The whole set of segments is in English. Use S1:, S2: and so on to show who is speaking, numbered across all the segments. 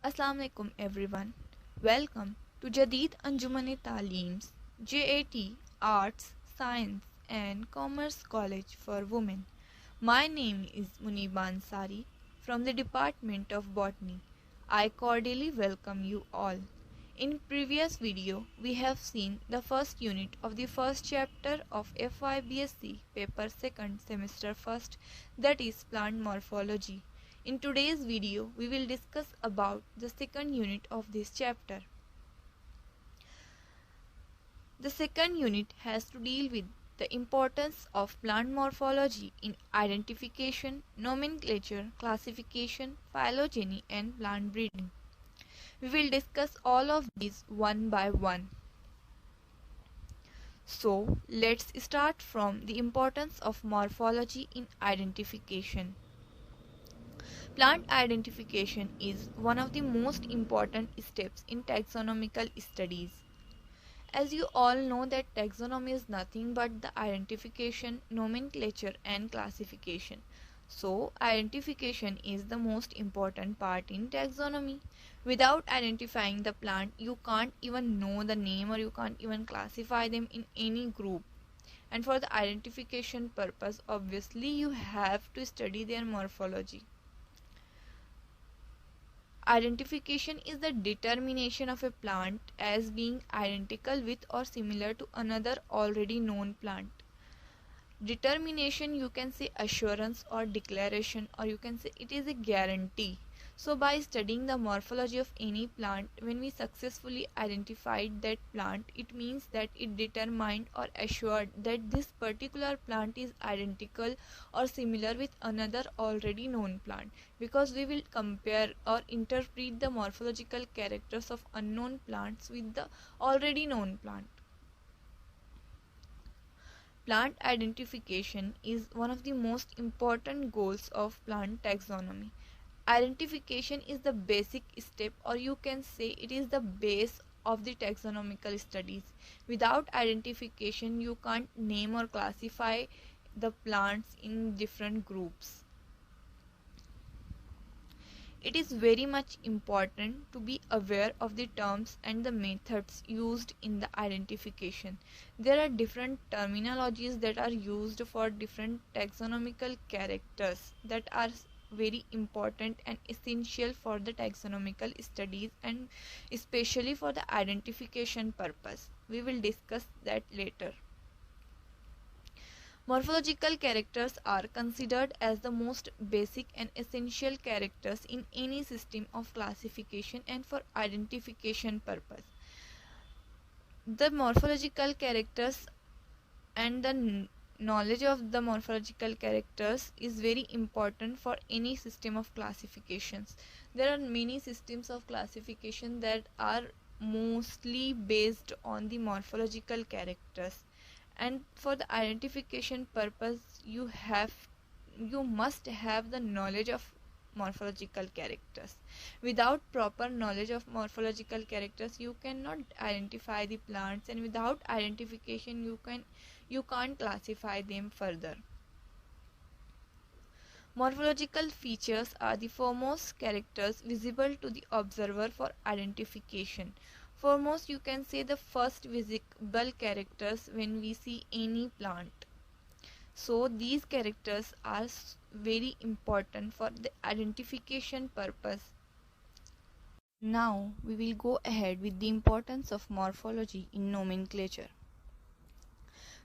S1: Assalamu alaikum everyone. Welcome to Jadid Anjuman Talim's JAT Arts, Science and Commerce College for Women. My name is Muniba Ansari from the Department of Botany. I cordially welcome you all. In previous video, we have seen the first unit of the first chapter of FYBSc paper second semester first, that is plant morphology. In today's video, we will discuss about the second unit of this chapter. The second unit has to deal with the importance of plant morphology in identification, nomenclature, classification, phylogeny and plant breeding. We will discuss all of these one by one. So, let's start from the importance of morphology in identification. Plant identification is one of the most important steps in taxonomical studies. As you all know that taxonomy is nothing but the identification, nomenclature and classification. So, identification is the most important part in taxonomy. Without identifying the plant, you can't even know the name or you can't even classify them in any group. And for the identification purpose, obviously you have to study their morphology. Identification is the determination of a plant as being identical with or similar to another already known plant. Determination, you can say assurance or declaration, or you can say it is a guarantee. So by studying the morphology of any plant, when we successfully identified that plant, it means that it determined or assured that this particular plant is identical or similar with another already known plant, because we will compare or interpret the morphological characters of unknown plants with the already known plant. Plant identification is one of the most important goals of plant taxonomy. Identification is the basic step, or you can say it is the base of the taxonomical studies. Without identification, you can't name or classify the plants in different groups. It is very much important to be aware of the terms and the methods used in the identification. There are different terminologies that are used for different taxonomical characters that are very important and essential for the taxonomical studies and especially for the identification purpose. We will discuss that later. Morphological characters are considered as the most basic and essential characters in any system of classification and for identification purpose. The morphological characters and the knowledge of the morphological characters is very important for any system of classifications. There are many systems of classification that are mostly based on the morphological characters, and for the identification purpose you must have the knowledge of morphological characters. Without proper knowledge of morphological characters, you cannot identify the plants, and without identification you can't classify them further. Morphological features are the foremost characters visible to the observer for identification. Foremost, you can say the first visible characters when we see any plant. So these characters are very important for the identification purpose. Now we will go ahead with the importance of morphology in nomenclature.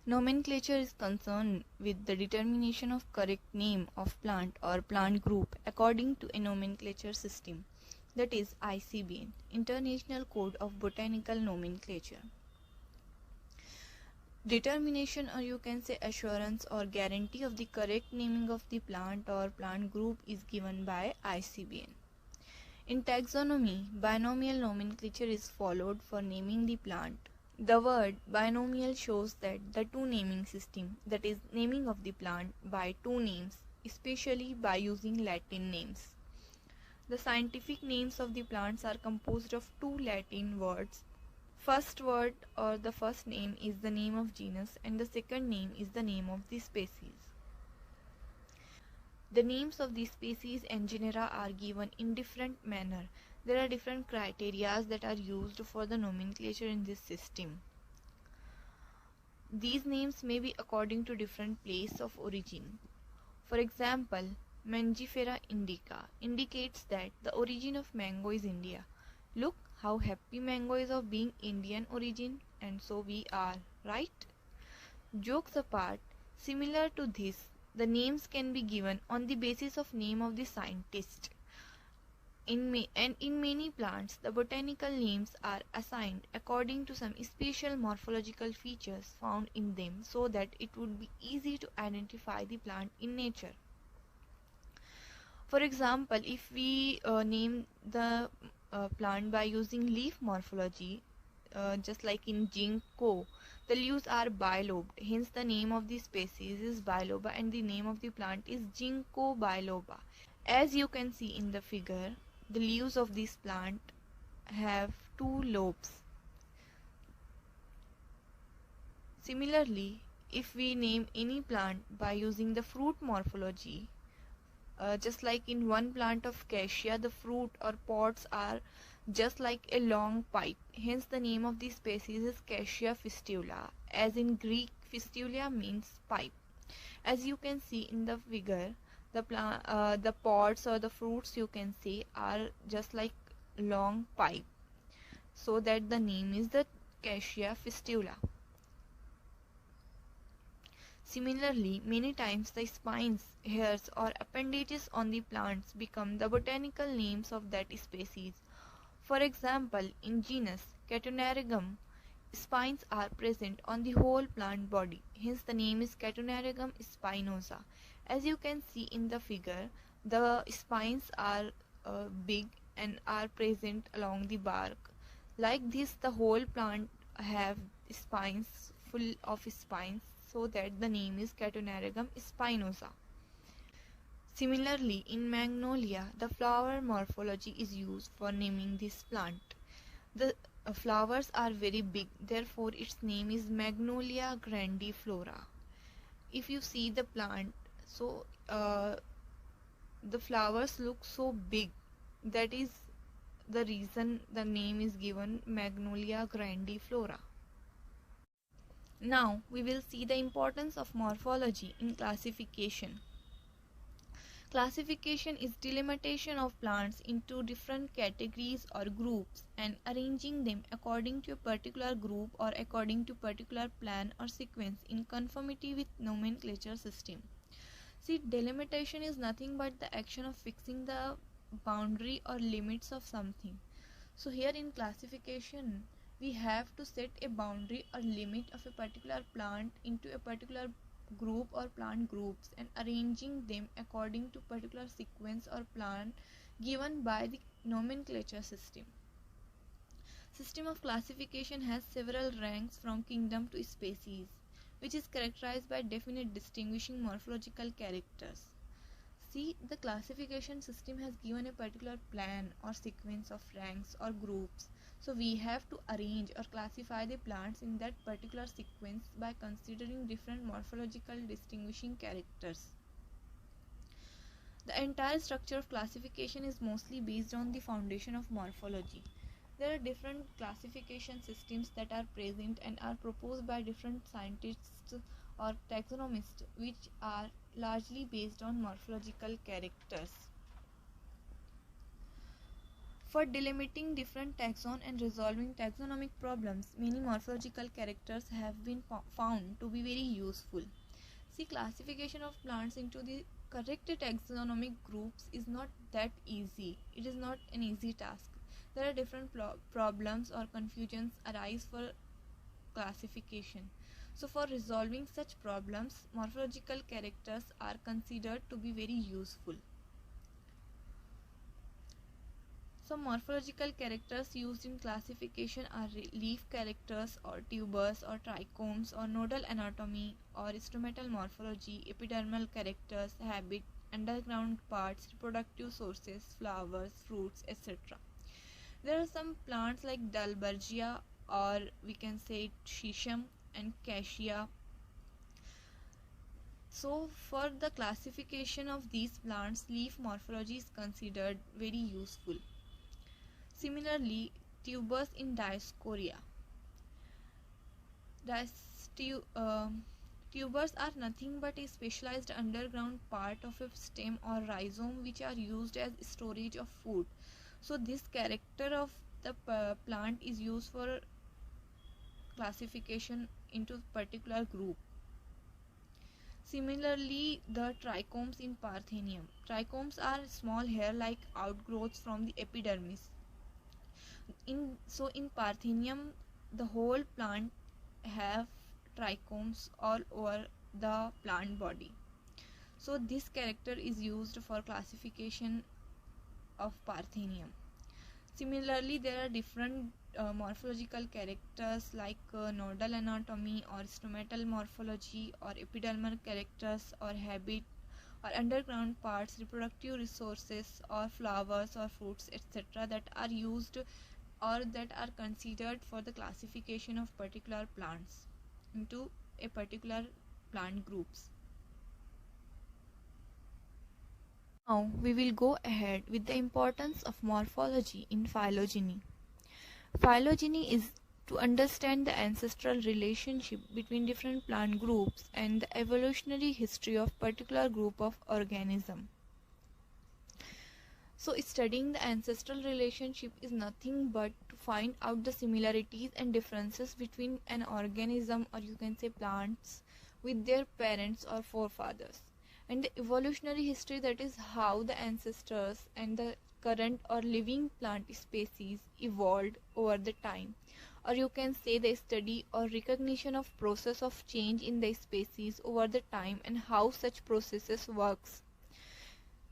S1: Nomenclature is concerned with the determination of correct name of plant or plant group according to a nomenclature system, that is ICBN, International Code of Botanical Nomenclature. Determination, or you can say assurance or guarantee of the correct naming of the plant or plant group is given by ICBN. In taxonomy, binomial nomenclature is followed for naming the plant. The word binomial shows that the two naming system, that is naming of the plant by two names, especially by using Latin names. The scientific names of the plants are composed of two Latin words. First word or the first name is the name of genus and the second name is the name of the species. The names of the species and genera are given in different manner. There are different criteria that are used for the nomenclature in this system. These names may be according to different place of origin. For example, Mangifera indica indicates that the origin of mango is India. Look how happy mango is of being Indian origin, and so we are, right? Jokes apart, similar to this, the names can be given on the basis of name of the scientist. In many plants, the botanical names are assigned according to some special morphological features found in them so that it would be easy to identify the plant in nature. For example, if we name the plant by using leaf morphology, just like in ginkgo, the leaves are bilobed, hence the name of the species is biloba and the name of the plant is ginkgo biloba. As you can see in the figure, the leaves of this plant have two lobes. Similarly, if we name any plant by using the fruit morphology, just like in one plant of cassia, the fruit or pods are just like a long pipe. Hence the name of the species is Cassia fistula, as in Greek fistula means pipe. As you can see in the figure, the pods or the fruits you can see are just like long pipe, so that the name is the Cassia fistula. Similarly, many times the spines, hairs or appendages on the plants become the botanical names of that species. For example, in genus Catunarigum, spines are present on the whole plant body, hence the name is Catunarigum spinosa. As you can see in the figure, the spines are big and are present along the bark. Like this, the whole plant have spines, full of spines, so that the name is Catunarigum spinosa. Similarly, in Magnolia, the flower morphology is used for naming this plant. The flowers are very big, therefore its name is Magnolia grandiflora. If you see the plant, so the flowers look so big, that is the reason the name is given Magnolia grandiflora. Now we will see the importance of morphology in classification. Classification is delimitation of plants into different categories or groups and arranging them according to a particular group or according to particular plan or sequence in conformity with nomenclature system. See, delimitation is nothing but the action of fixing the boundary or limits of something. So here in classification, we have to set a boundary or limit of a particular plant into a particular group or plant groups and arranging them according to particular sequence or plan given by the nomenclature system. System of classification has several ranks from kingdom to species, which is characterized by definite distinguishing morphological characters. See, the classification system has given a particular plan or sequence of ranks or groups. So we have to arrange or classify the plants in that particular sequence by considering different morphological distinguishing characters. The entire structure of classification is mostly based on the foundation of morphology. There are different classification systems that are present and are proposed by different scientists or taxonomists, which are largely based on morphological characters. For delimiting different taxon and resolving taxonomic problems, many morphological characters have been found to be very useful. See, classification of plants into the correct taxonomic groups is not that easy. It is not an easy task. There are different problems or confusions arise for classification. So for resolving such problems, morphological characters are considered to be very useful. Some morphological characters used in classification are leaf characters or tubers or trichomes or nodal anatomy or stomatal morphology, epidermal characters, habit, underground parts, reproductive sources, flowers, fruits, etc. There are some plants like Dalbergia, or we can say Shisham and Cassia. So for the classification of these plants, leaf morphology is considered very useful. Similarly, tubers in Dioscorea. Tubers are nothing but a specialized underground part of a stem or rhizome which are used as storage of food. So this character of the plant is used for classification into particular group. Similarly, the trichomes in Parthenium. Trichomes are small hair-like outgrowths from the epidermis. In Parthenium, the whole plant have trichomes all over the plant body. So this character is used for classification of Parthenium. Similarly, there are different morphological characters like nodal anatomy or stomatal morphology or epidermal characters or habit or underground parts, reproductive resources or flowers or fruits, etc. that are used or that are considered for the classification of particular plants into a particular plant groups. Now we will go ahead with the importance of morphology in phylogeny. Phylogeny is to understand the ancestral relationship between different plant groups and the evolutionary history of particular group of organism. So studying the ancestral relationship is nothing but to find out the similarities and differences between an organism, or you can say plants, with their parents or forefathers. And the evolutionary history, that is how the ancestors and the current or living plant species evolved over the time, or you can say the study or recognition of process of change in the species over the time and how such processes works.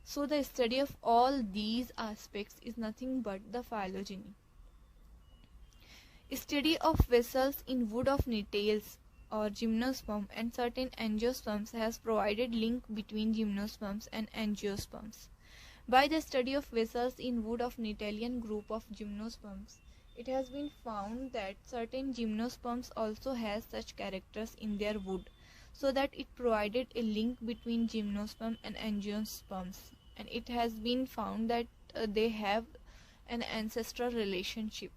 S1: So the study of all these aspects is nothing but the phylogeny. Study of vessels in wood of Nattales or gymnosperm and certain angiosperms has provided link between gymnosperms and angiosperms. By the study of vessels in wood of Nattalian group of gymnosperms, it has been found that certain gymnosperms also has such characters in their wood, so that it provided a link between gymnosperm and angiosperms, and it has been found that they have an ancestral relationship.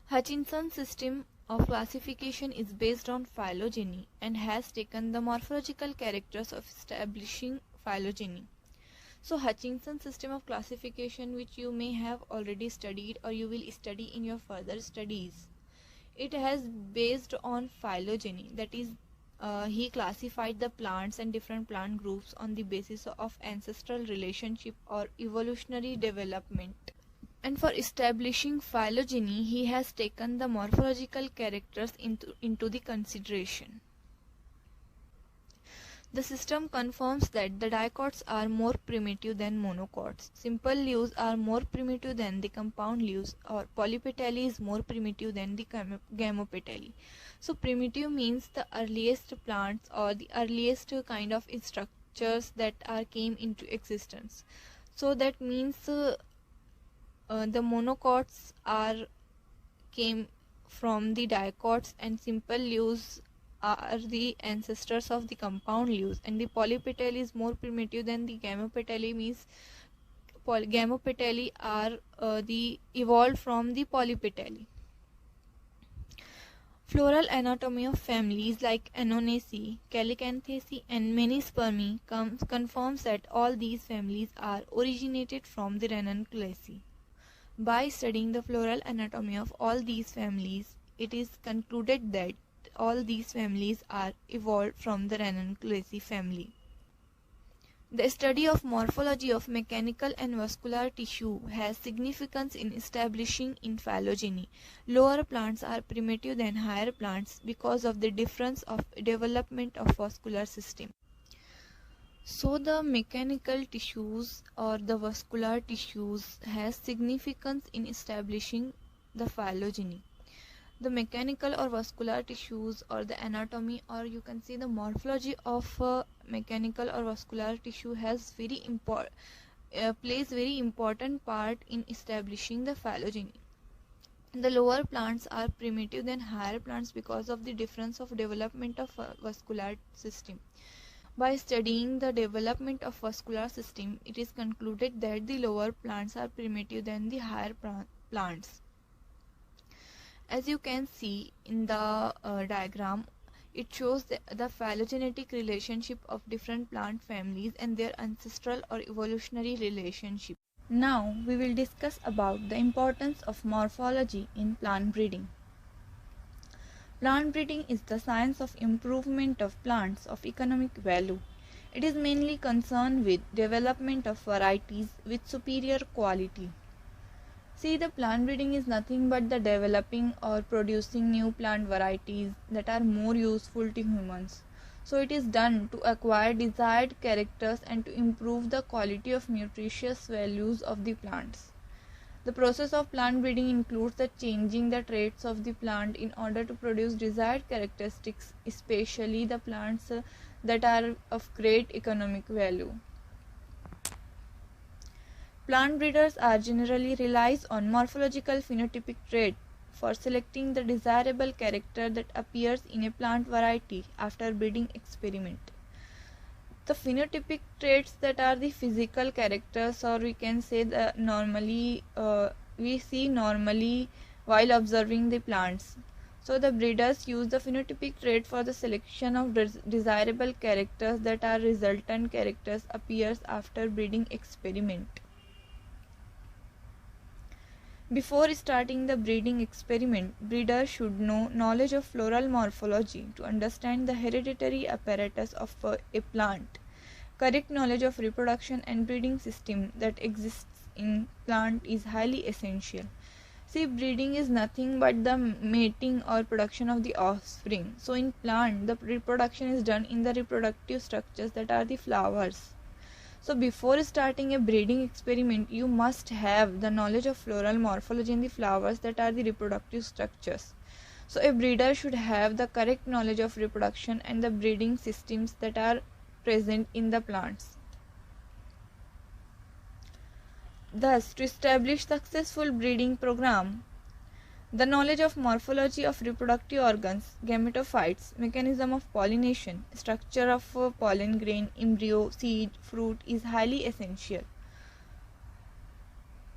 S1: Hutchinson's system of classification is based on phylogeny and has taken the morphological characters of establishing phylogeny. So Hutchinson's system of classification, which you may have already studied or you will study in your further studies, it has based on phylogeny, that is he classified the plants and different plant groups on the basis of ancestral relationship or evolutionary development. And for establishing phylogeny, he has taken the morphological characters into the consideration. The system confirms that the dicots are more primitive than monocots. Simple leaves are more primitive than the compound leaves, or polypetally is more primitive than the gamopetally. So primitive means the earliest plants or the earliest kind of structures that came into existence. So that means the monocots came from the dicots, and simple leaves are the ancestors of the compound leaves, and the polypetally is more primitive than the gamopetally, means gamopetally are the evolved from the polypetally. Floral anatomy of families like Anonaceae, Calycanthaceae and many spermi confirms that all these families are originated from the Ranunculaceae. By studying the floral anatomy of all these families, it is concluded that all these families are evolved from the Ranunculaceae family. The study of morphology of mechanical and vascular tissue has significance in establishing in phylogeny. Lower plants are primitive than higher plants because of the difference of development of vascular system. So the mechanical tissues or the vascular tissues has significance in establishing the phylogeny. The mechanical or vascular tissues or the anatomy, or you can see the morphology of mechanical or vascular tissue has plays very important part in establishing the phylogeny. The lower plants are primitive than higher plants because of the difference of development of vascular system. By studying the development of vascular system, it is concluded that the lower plants are primitive than the higher plants. As you can see in the diagram, it shows the phylogenetic relationship of different plant families and their ancestral or evolutionary relationship. Now we will discuss about the importance of morphology in plant breeding. Plant breeding is the science of improvement of plants of economic value. It is mainly concerned with development of varieties with superior quality. See, the plant breeding is nothing but the developing or producing new plant varieties that are more useful to humans. So it is done to acquire desired characters and to improve the quality of nutritious values of the plants. The process of plant breeding includes the changing the traits of the plant in order to produce desired characteristics, especially the plants that are of great economic value. Plant breeders are generally relies on morphological phenotypic trait for selecting the desirable character that appears in a plant variety after breeding experiment. The phenotypic traits that are the physical characters, or we can say that we see normally while observing the plants. So the breeders use the phenotypic trait for the selection of desirable characters that are resultant characters appears after breeding experiment. Before starting the breeding experiment, breeders should know knowledge of floral morphology to understand the hereditary apparatus of a plant. Correct knowledge of reproduction and breeding system that exists in plant is highly essential. See, breeding is nothing but the mating or production of the offspring. So in plant, the reproduction is done in the reproductive structures that are the flowers. So before starting a breeding experiment, you must have the knowledge of floral morphology in the flowers that are the reproductive structures. So a breeder should have the correct knowledge of reproduction and the breeding systems that are present in the plants. Thus, to establish successful breeding program, the knowledge of morphology of reproductive organs, gametophytes, mechanism of pollination, structure of pollen grain, embryo, seed, fruit is highly essential.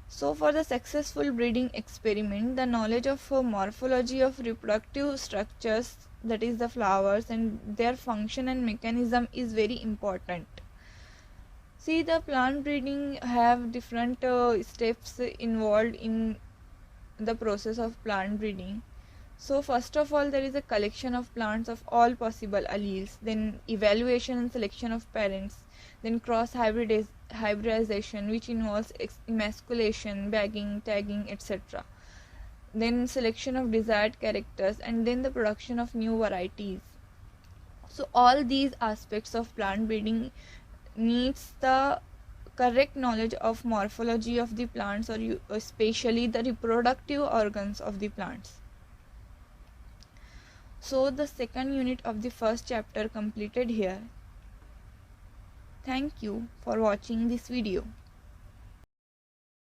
S1: So for the successful breeding experiment, the knowledge of morphology of reproductive structures, that is the flowers, and their function and mechanism is very important. See, the plant breeding have different steps involved in the process of plant breeding. So first of all, there is a collection of plants of all possible alleles, then evaluation and selection of parents, then cross hybridization, which involves emasculation, bagging, tagging, etc. Then selection of desired characters, and then the production of new varieties. So all these aspects of plant breeding needs the correct knowledge of morphology of the plants, or especially the reproductive organs of the plants. So the second unit of the first chapter completed here. Thank you for watching this video.